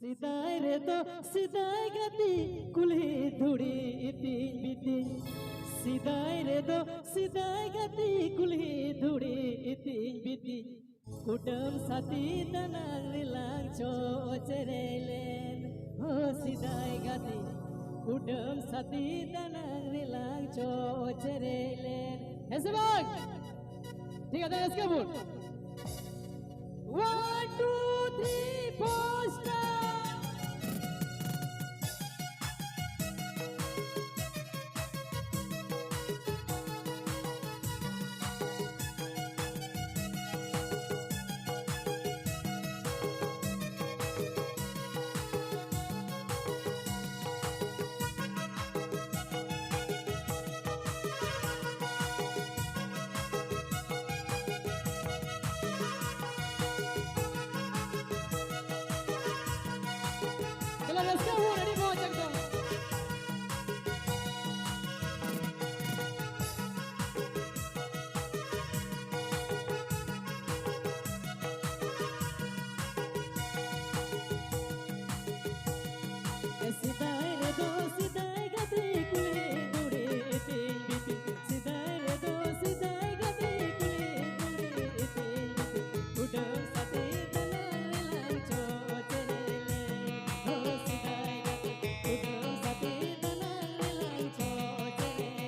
Sidai redo, sidai gati, kulhi dhudi iti biti. Sidai redo, sidai gati, kulhi dhudi iti biti. Kudam sati danang nilang cho cerelen. Oh sidai gati, kudam sati danang nilang cho cerelen. ऐसे बाग, ठीक है, इसके बोल. 1, 2, 3, 4 start. Let's go, ready, go, check them. Sidai redo, sidai gati, kulhi dhudi iti biti. Sidai redo, sidai gati, kulhi dhudi iti biti. Kudam sati danang nilang cho cerele. Oh sidai gati, kudam sati danang nilang cho cerele.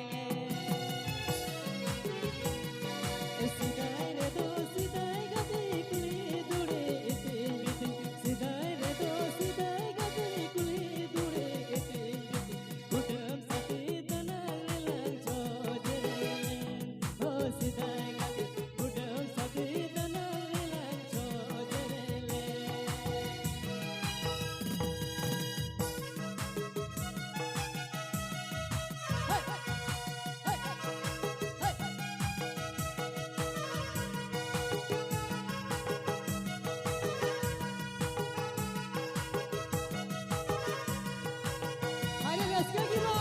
Sidai redo, sidai gati, kulhi dhudi iti biti. Sidai redo, sidai gati, kulhi dhudi iti biti. Kudam sati danang nilang cho cerele. Oh sidai gati, kudam sati danang nilang cho cerele. Ayo let's go kita.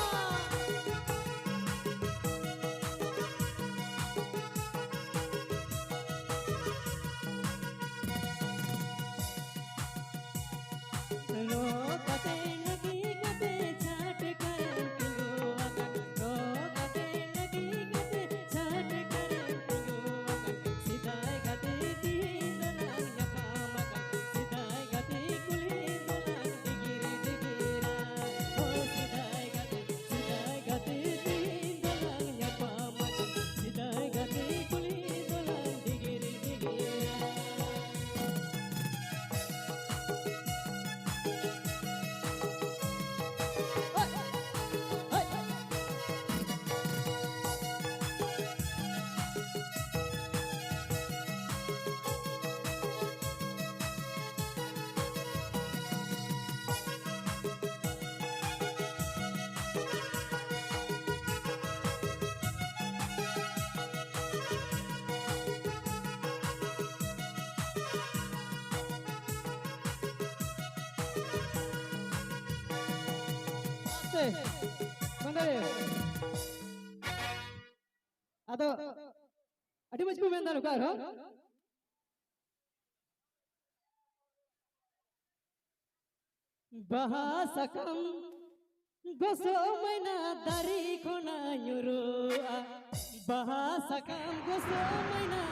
रो कते नगी कते छाट कर पिलुआkan. रो कते नगी कते छाट कर पिलुआkan. Sidai gati dindalang nyapamakan. Sidai gati kulhi dalang digiri digira. Oh sidai gati dindalang nyapamakan. Sidai gati kulhi dalang digiri digira. Atau adi maju mental kar ho? Bahasakam gosomena dari khona nyurua. Bahasakam gosomena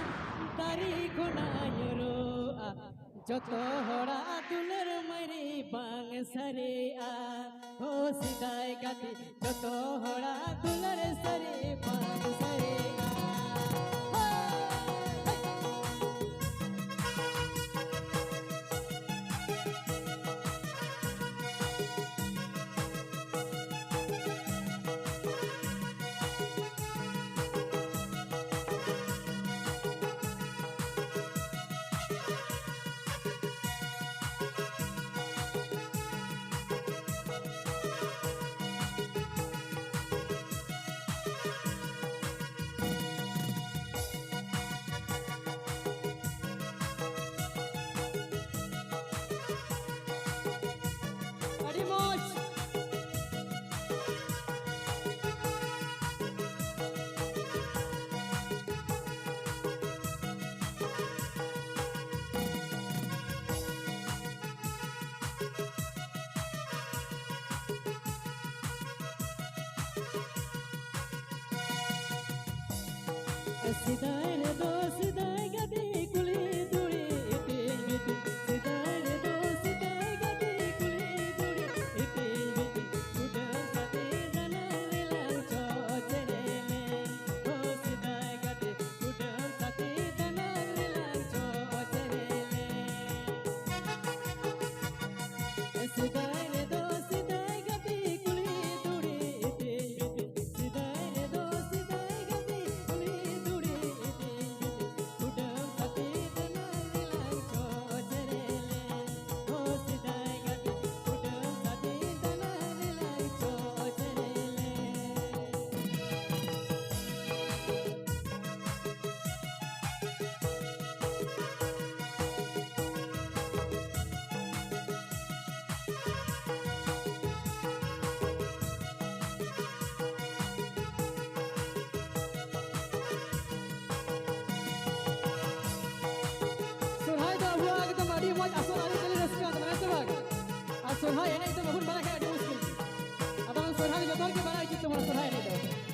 dari khona nyurua. Joto hora dular mari bang saria. Oh sidai gati joto hora dular sare bang saria. Sidai re do sidai gadi kuli duri ete biti sidai re do sidai gadi kuli duri ete biti udah sate dana rilang chochere le do sidai gadi udah sate dana rilang chochere le sidai re do sidai gadi kuli duri ete biti sidai re do sidai gadi kuli duri ete biti udah sate dana rilang chochere le do sidai gadi udah sate dana rilang chochere le Surhay do abu ekdom adi moj asal adi kali raska teman sebag. Surhay ini itu mahun bana kayak ada muskil. Abang surhay jodoh ke bana itu teman surhay ini.